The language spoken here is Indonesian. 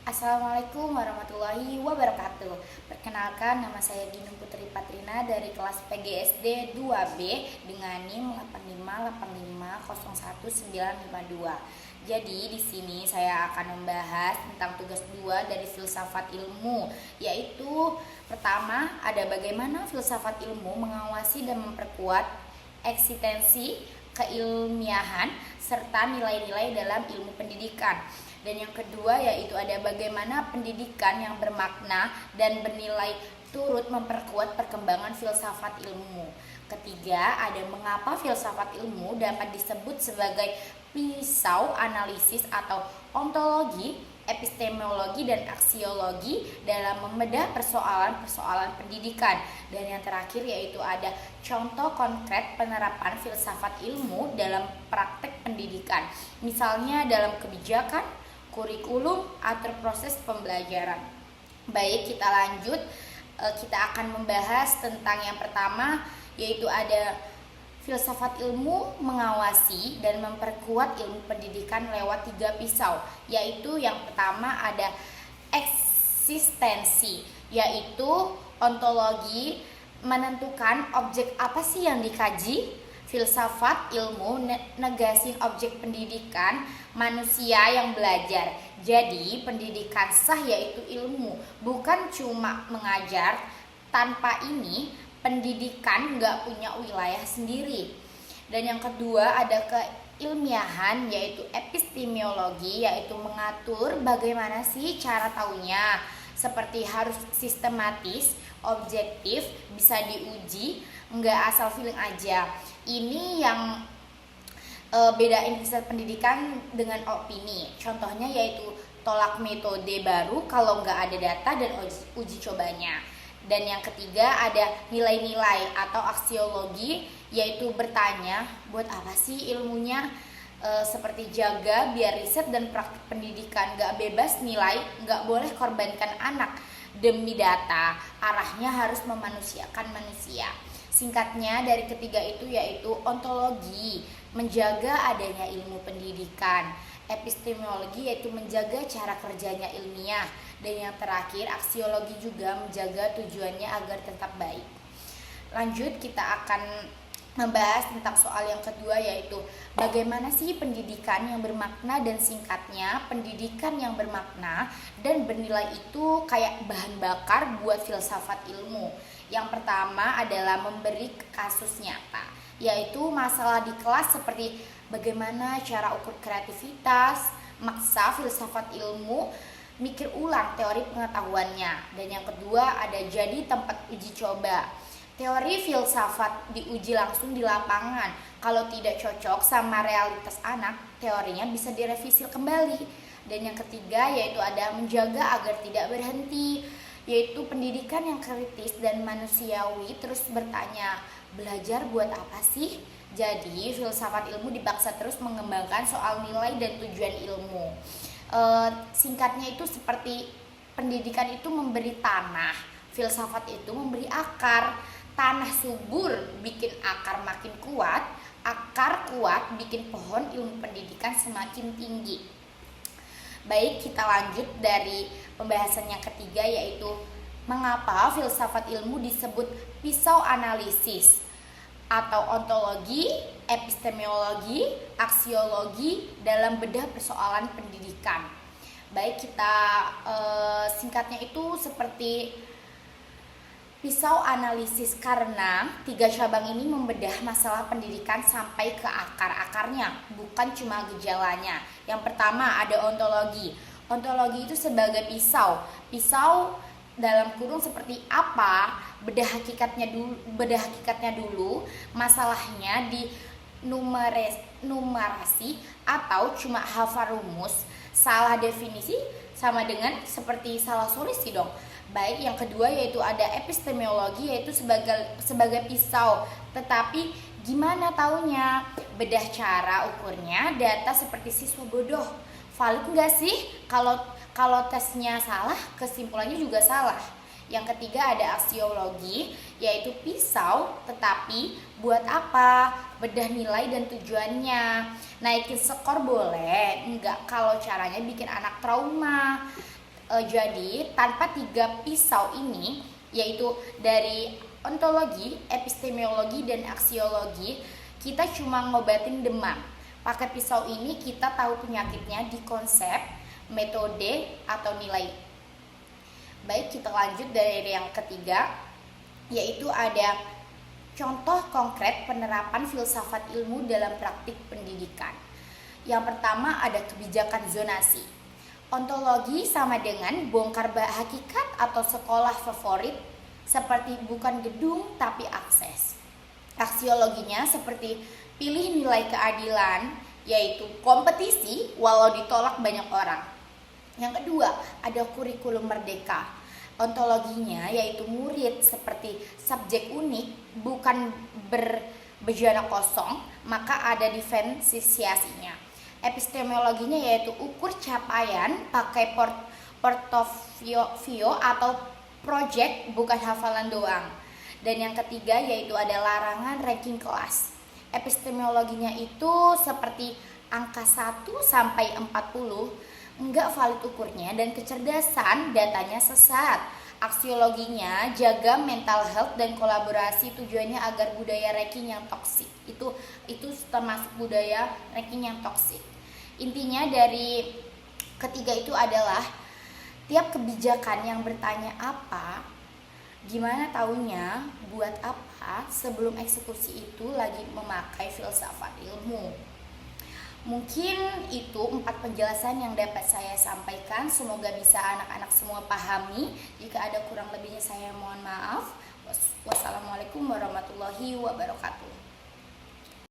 Assalamualaikum warahmatullahi wabarakatuh. Perkenalkan, nama saya Ginung Putri Patrina dari kelas PGSD 2B dengan NIM 858501952. Jadi di sini saya akan membahas tentang tugas 2 dari filsafat ilmu, yaitu pertama ada bagaimana filsafat ilmu mengawasi dan memperkuat eksistensi keilmiahan serta nilai-nilai dalam ilmu pendidikan. Dan yang kedua yaitu ada bagaimana pendidikan yang bermakna dan bernilai turut memperkuat perkembangan filsafat ilmu. Ketiga, ada mengapa filsafat ilmu dapat disebut sebagai pisau analisis atau ontologi, epistemologi dan aksiologi dalam membedah persoalan-persoalan pendidikan. Dan yang terakhir yaitu ada contoh konkret penerapan filsafat ilmu dalam praktek pendidikan. Misalnya dalam kebijakan, kurikulum, atau proses pembelajaran. Baik, kita lanjut. Kita akan membahas tentang yang pertama yaitu ada filsafat ilmu mengawasi dan memperkuat ilmu pendidikan lewat 3 pisau, yaitu yang pertama ada eksistensi, yaitu ontologi menentukan objek apa sih yang dikaji. Filsafat ilmu negasin objek pendidikan manusia yang belajar. Jadi pendidikan sah yaitu ilmu, bukan cuma mengajar. Tanpa ini pendidikan nggak punya wilayah sendiri. Dan yang kedua ada keilmiahan yaitu epistemologi, yaitu mengatur bagaimana sih cara taunya, seperti harus sistematis, objektif, bisa diuji, nggak asal feeling aja. Ini yang bedain riset pendidikan dengan opini. Contohnya yaitu tolak metode baru kalau nggak ada data dan uji cobanya. Dan yang ketiga ada nilai-nilai atau aksiologi, yaitu bertanya buat apa sih ilmunya, seperti jaga biar riset dan praktik pendidikan nggak bebas nilai, nggak boleh korbankan anak demi data, arahnya harus memanusiakan manusia. Singkatnya dari ketiga itu yaitu ontologi, menjaga adanya ilmu pendidikan, epistemologi yaitu menjaga cara kerjanya ilmiah, dan yang terakhir aksiologi juga menjaga tujuannya agar tetap baik. Lanjut, kita akan membahas tentang soal yang kedua yaitu bagaimana sih pendidikan yang bermakna. Dan singkatnya, pendidikan yang bermakna dan bernilai itu kayak bahan bakar buat filsafat ilmu. Yang pertama adalah memberi kasus nyata, yaitu masalah di kelas seperti bagaimana cara ukur kreativitas, maksa filsafat ilmu mikir ulang teori pengetahuannya. Dan yang kedua ada jadi tempat uji coba, teori filsafat diuji langsung di lapangan. Kalau tidak cocok sama realitas anak, teorinya bisa direvisi kembali. Dan yang ketiga yaitu ada menjaga agar tidak berhenti, yaitu pendidikan yang kritis dan manusiawi, terus bertanya, belajar buat apa sih? Jadi filsafat ilmu dipaksa terus mengembangkan soal nilai dan tujuan ilmu. Singkatnya itu seperti pendidikan itu memberi tanah, filsafat itu memberi akar. Tanah subur bikin akar makin kuat, akar kuat bikin pohon ilmu pendidikan semakin tinggi. Baik, kita lanjut dari pembahasan yang ketiga yaitu mengapa filsafat ilmu disebut pisau analisis atau ontologi, epistemologi, aksiologi dalam bedah persoalan pendidikan. Baik, kita singkatnya itu seperti pisau analisis karena 3 cabang ini membedah masalah pendidikan sampai ke akar-akarnya, bukan cuma gejalanya. Yang pertama ada ontologi. Ontologi itu sebagai pisau. Pisau dalam kurung seperti apa? Bedah hakikatnya dulu, masalahnya di numerasi atau cuma hafal rumus. Salah definisi sama dengan seperti salah solusi dong. Baik, yang kedua yaitu ada epistemologi, yaitu sebagai pisau. Tetapi gimana taunya? Bedah cara ukurnya, data seperti siswa bodoh. Valid nggak sih? Kalau tesnya salah, kesimpulannya juga salah. Yang ketiga ada aksiologi, yaitu pisau, tetapi buat apa? Bedah nilai dan tujuannya. Naikin skor boleh, enggak kalau caranya bikin anak trauma. Jadi tanpa 3 pisau ini, yaitu dari ontologi, epistemologi, dan aksiologi, kita cuma ngobatin demam. Pakai pisau ini kita tahu penyakitnya di konsep, metode, atau nilai. Baik, kita lanjut dari yang ketiga, yaitu ada contoh konkret penerapan filsafat ilmu dalam praktik pendidikan. Yang pertama ada kebijakan zonasi. Ontologi sama dengan bongkar bak hakikat atau sekolah favorit, seperti bukan gedung tapi akses. Aksiologinya seperti pilih nilai keadilan, yaitu kompetisi walau ditolak banyak orang. Yang kedua, ada kurikulum merdeka. Ontologinya yaitu murid seperti subjek unik, bukan berbejana kosong, maka ada diferensiasinya. Epistemologinya yaitu ukur capaian pakai portofolio atau project, bukan hafalan doang. Dan yang ketiga yaitu ada larangan ranking kelas. Epistemologinya itu seperti angka 1 sampai 40 enggak valid ukurnya, dan kecerdasan datanya sesat. Aksiologinya jaga mental health dan kolaborasi, tujuannya agar budaya ranking yang toksik itu termasuk budaya ranking yang toksik. Intinya dari ketiga itu adalah tiap kebijakan yang bertanya apa, gimana taunya, buat apa, sebelum eksekusi itu lagi memakai filsafat ilmu. Mungkin itu 4 penjelasan yang dapat saya sampaikan. Semoga bisa anak-anak semua pahami. Jika ada kurang lebihnya saya mohon maaf. Wassalamualaikum warahmatullahi wabarakatuh.